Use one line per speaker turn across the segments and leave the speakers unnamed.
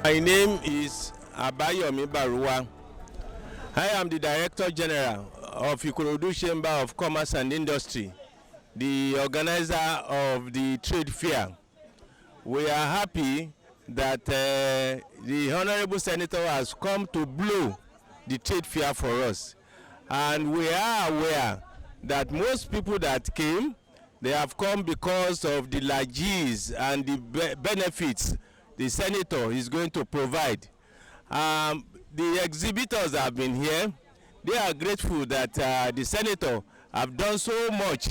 My name is Abayomi Baruwa. I am the Director General of Ikorodu Chamber of Commerce and Industry, the organizer of the trade fair. We are happy that the Honorable Senator has come to blow the trade fair for us. And we are aware that most people that came, they have come because of the largesse and the benefits the Senator is going to provide. The exhibitors have been here. They are grateful that the Senator have done so much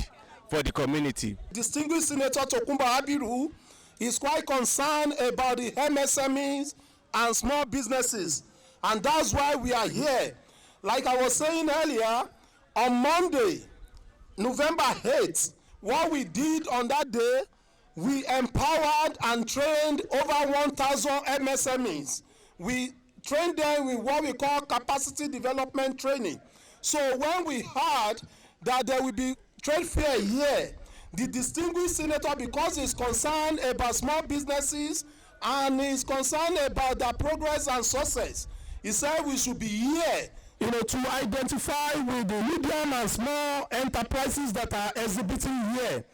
for the community.
Distinguished Senator Tokunbo Abiru is quite concerned about the MSMEs and small businesses, and that's why we are here. Like I was saying earlier, on Monday, November 8th, what we did on that day, we empowered and trained over 1,000 MSMEs. We trained them with what we call capacity development training. So when we heard that there will be trade fair here, the distinguished senator, because he's concerned about small businesses and he's concerned about their progress and success, he said we should be here, to identify with the medium and small enterprises that are exhibiting here.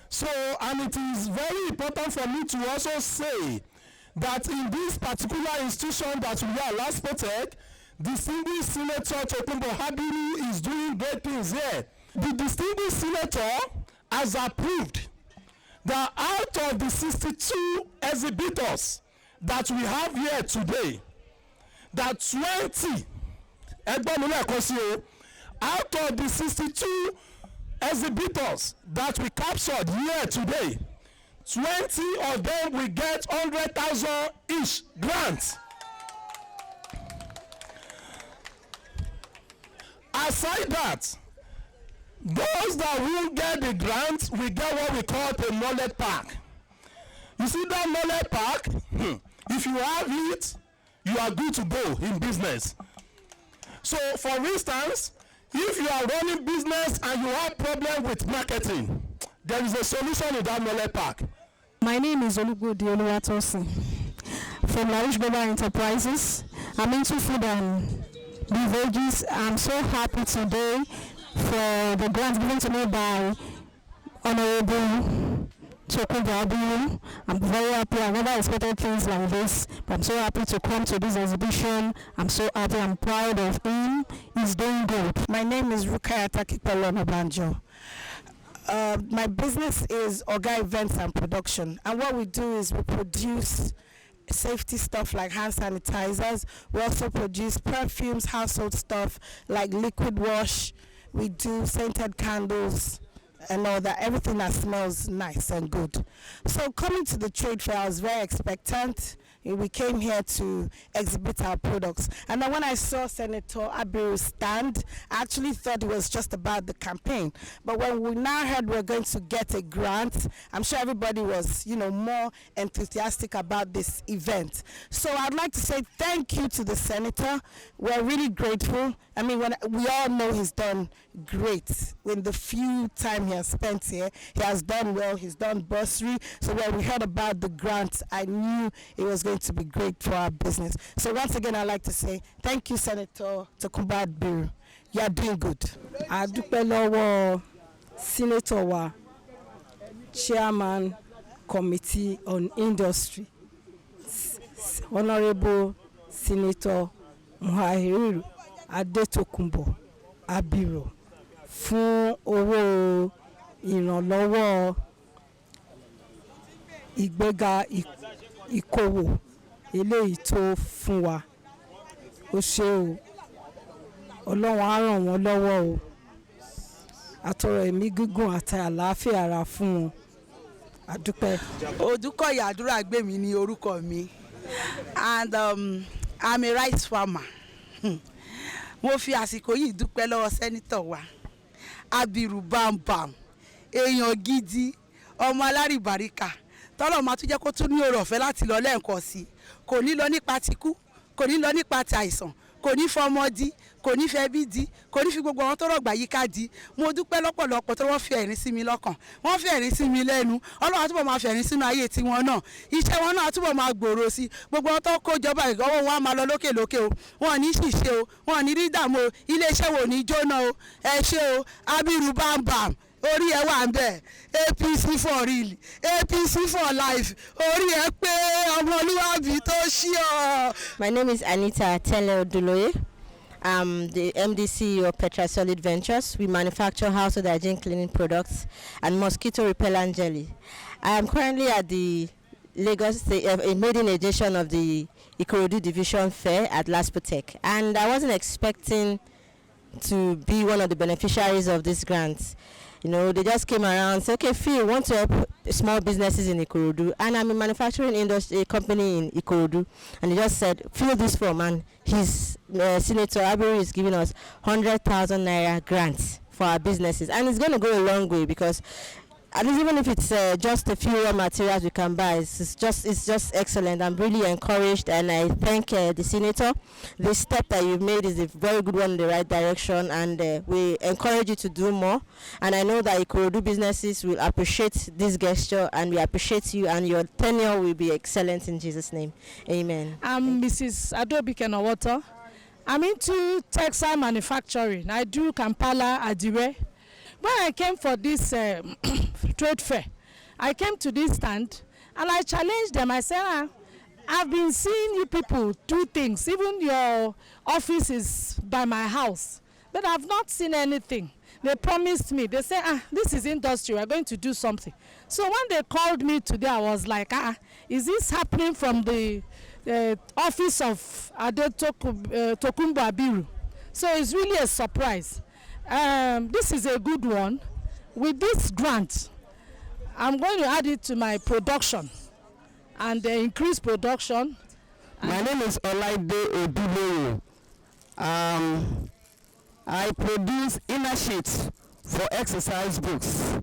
So, and it is very important for me to also say that in this particular institution that we are, LASPOTECH, distinguished Senator Tokunbo Abiru is doing great things here. The distinguished senator has approved that out of the 62 exhibitors that we have here today, that 20, out of the 62 exhibitors that we captured here today, 20 of them will get 100,000 each grant. Aside that, those that will get the grant will get what we call a knowledge pack. You see that knowledge pack? If you have it, you are good to go in business. So, for instance, if you are running business and you have problem with marketing, there is a solution in that knowledge pack.
My name is Olugodi Oluwatosin from Larish Global Enterprises. I'm into food and beverages. I'm so happy today for the grant given to me by Honorable Tokunbo Abiru. I'm very happy. I never expected things like this, but I'm so happy to come to this exhibition. I'm so happy. I'm proud of him. He's doing good.
My name is Rukayat Akipelona Banjo. My business is Oga Events and Production, and what we do is we produce safety stuff like hand sanitizers. We also produce perfumes, household stuff like liquid wash. We do scented candles and all that, everything that smells nice and good. So coming to the trade fair, I was very expectant. We came here to exhibit our products. And then when I saw Senator Abiru stand, I actually thought it was just about the campaign. But when we now heard we're going to get a grant, I'm sure everybody was, more enthusiastic about this event. So I'd like to say thank you to the Senator. We're really grateful. I mean, we all know he's done great. In the few time he has spent here, he has done well. He's done bursary. So when we heard about the grant, I knew it was going to be great for our business. So once again, I'd like to say thank you, Senator Tokunbo Abiru. You are doing good.
Adúpẹ́ lọ́wọ́ Senator wa, Chairman Committee on Industry, Honorable Senator Muhairu Adetokunbo Abiru, fún owó ìrànlọ́wọ́ ìgbéga ìkòwò eléyìí tó fún wa. Ó ṣé o, Ọlọ́run á ràn wọ́n lọ́wọ́ o, àtọrọ ẹ̀mí gígùn àti àlàáfíà ara fún wọn. Adúpẹ́.
Odúkọ̀yà Àdúràgbèmí ni orúkọ mi, and I'm a rice farmer. Mo fi àsìkò yìí dúpẹ́ lọ́wọ́ Sẹ́nitọ̀ wa Abiru Bambam, èèyàn gidi, ọmọ alárìbáríkà, tọ́lọ̀ máa tún jẹ́ kó tún ní oore ọ̀fẹ́ láti lọ lẹ́ẹ̀kan sí, kò ní lọ nípa tikú, kò ní lọ nípa ti àìsàn, kò ní fọmọ di kò ní fẹ́ bí di kò ní fi gbogbo àwọn tó rọ̀gbà yíká di mo dúpẹ́ lọ́pọ̀lọpọ̀ tó wọ́n fi ẹ̀rín sí mi lọ́kàn wọ́n fi ẹ̀rín sí mi lẹ́nu Ọlọ́run túbọ̀ máa fi ẹ̀rín sínú ayé tiwọn náà iṣẹ́ wọn náà túbọ̀ máa gbòòrò sí gbogbo àwọn tó kó jọba ìgbọ́wọ́ wọn á máa lọ lókè lókè o wọn ò ní ṣìṣe o wọn ò ní rí dààmú o iléeṣẹ́ wo ò ní jóná o ẹ ṣé o Abiru bambam orí ẹ wà ń bẹ APC for real APC for life orí ẹ pé ọmọlúwàbí tó ṣí ọ.
My name is Anita Tele Oduloye. I'm the MD/CEO of Petra Solid Ventures. We manufacture household hygiene cleaning products and mosquito repellent jelly. I am currently at the Lagos State maiden edition of the Ikorodu Division Fair at Laspotech, and I wasn't expecting to be one of the beneficiaries of this grant. You know, they just came around and said, okay, Phil, want to help small businesses in Ikorodu, and I'm a manufacturing industry company in Ikorodu, and they just said, fill this form, and his Senator Abiru is giving us 100,000 naira grants for our businesses, and it's going to go a long way because at least even if it's just a few raw materials we can buy, it's just excellent. I'm really encouraged, and I thank the Senator. The step that you've made is a very good one in the right direction, and we encourage you to do more. And I know that Ikorodu businesses will appreciate this gesture, and we appreciate you, and your tenure will be excellent in Jesus' name. Amen.
I'm Mrs. Adobe Kenawata. I'm into textile manufacturing. I do Kampala, Adiwe. When I came for this trade fair, I came to this stand and I challenged them. I said, I've been seeing you people do things. Even your office is by my house, but I've not seen anything. They promised me. They said, this is industry. We're going to do something. So when they called me today, I was like, is this happening from the office of Tokunbo Abiru? So it's really a surprise. This is a good one. With this grant, I'm going to add it to my production and increase production.
My name is Olaide Oduloye. I produce inner sheets for exercise books,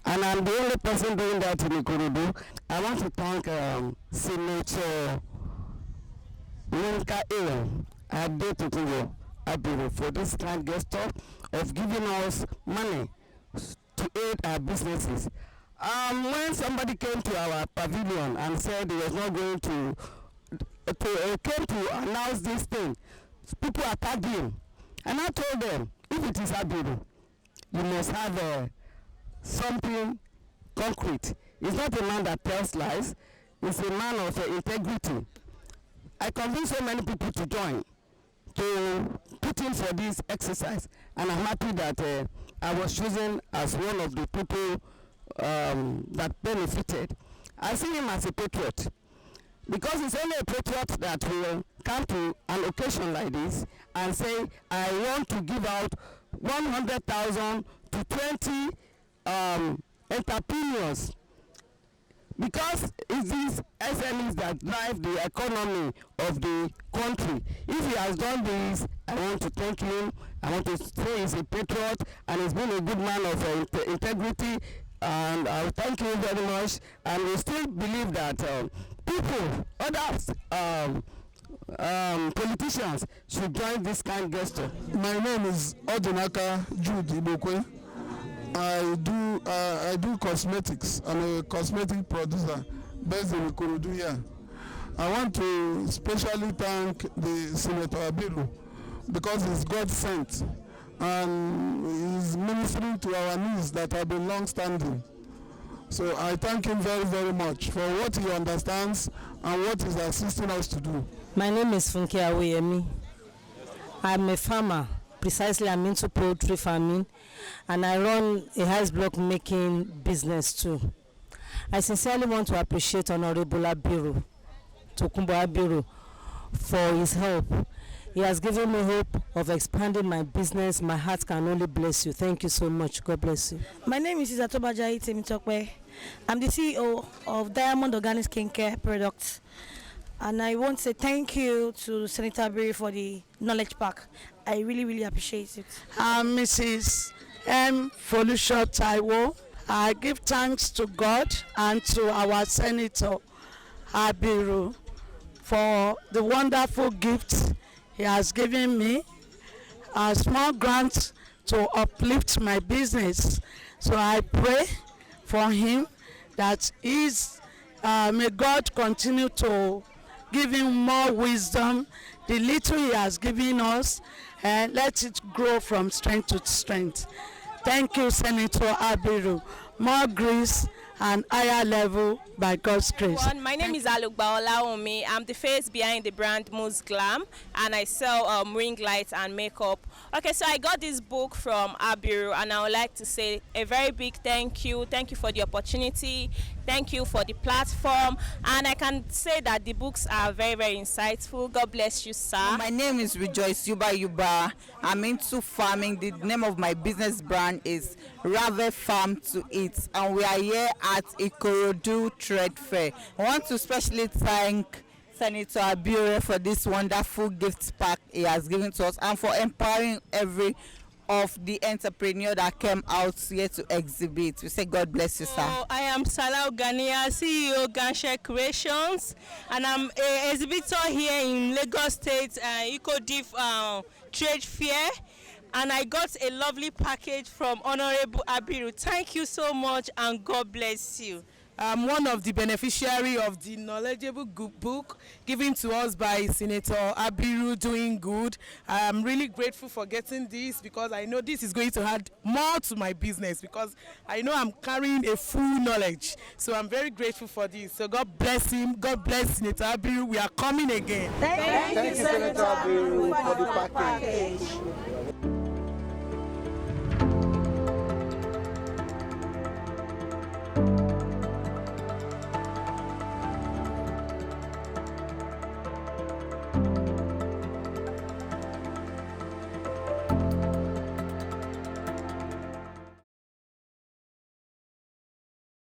and I'm the only person doing that in Ikorodu. I want to thank Senator Yinka Adetutungo Abiru for this kind gesture of giving us money to aid our businesses. When somebody came to our pavilion and said he was not going to came to announce this thing, people attacked him, and I told them, if it is Abiru, you must have something concrete. He's not a man that tells lies. He's a man of integrity. I convinced so many people to join, to put in for this exercise, and I'm happy that I was chosen as one of the people that benefited. I see him as a patriot, because it's only a patriot that will come to an occasion like this and say, I want to give out 100,000 to 20 entrepreneurs, because it's these SMEs that drive the economy of the country. If he has done this, I want to thank him. I want to say he's a patriot, and he's been a good man of integrity, and I thank you very much. And we still believe that people, others, politicians should join this kind of gesture.
My name is Odinaka Jude Ibokwe. I do cosmetics. I'm a cosmetic producer based in Ikorodu here. I want to especially thank the Senator Abiru, because he's God sent and he's ministering to our needs that have been long standing. So I thank him very, very much for what he understands and what he's assisting us to do.
My name is Funke Awoyemi. I'm a farmer. Precisely, I'm into poultry farming, and I run a ice block making business too. I sincerely want to appreciate Honorable Abiru, Tokunbo Abiru, for his help. He has given me hope of expanding my business. My heart can only bless you. Thank you so much. God bless you.
My name is Izatobajayi Temitokwe. I'm the CEO of Diamond Organic Skincare Products. And I want to say thank you to Senator Abiru for the knowledge pack. I really, really appreciate it.
I'm Mrs. M. Folusho Taiwo. I give thanks to God and to our Senator Abiru for the wonderful gifts he has given me, a small grant to uplift my business. So I pray for him that may God continue to give him more wisdom. The little he has given us, and let it grow from strength to strength. Thank you, Senator Abiru. More grace and higher level by God's grace.
My name is Alugba Olaomi. I'm the face behind the brand Mousse Glam, and I sell ring lights and makeup. Okay, so I got this book from Abiru, and I would like to say a very big thank you. Thank you for the opportunity. Thank you for the platform, and I can say that the books are very, very insightful. God bless you, sir.
My name is Rejoice Yuba. I'm into farming. The name of my business brand is Rave Farm to Eat, and we are here at Ikorodu Trade Fair. I want to especially thank Senator Abiru for this wonderful gift pack he has given to us, and for empowering every of the entrepreneur that came out here to exhibit. We say God bless you, sir.
I am Salah Ganiya, CEO Ganshare Creations, and I'm an exhibitor here in Lagos State Ikodiv Trade Fair. And I got a lovely package from Honorable Abiru. Thank you so much, and God bless you.
I'm one of the beneficiaries of the knowledgeable book given to us by Senator Abiru, Doing Good. I'm really grateful for getting this, because I know this is going to add more to my business, because I know I'm carrying a full knowledge. So I'm very grateful for this. So God bless him. God bless Senator Abiru. We are coming again.
Thank you, Senator Abiru, for the package.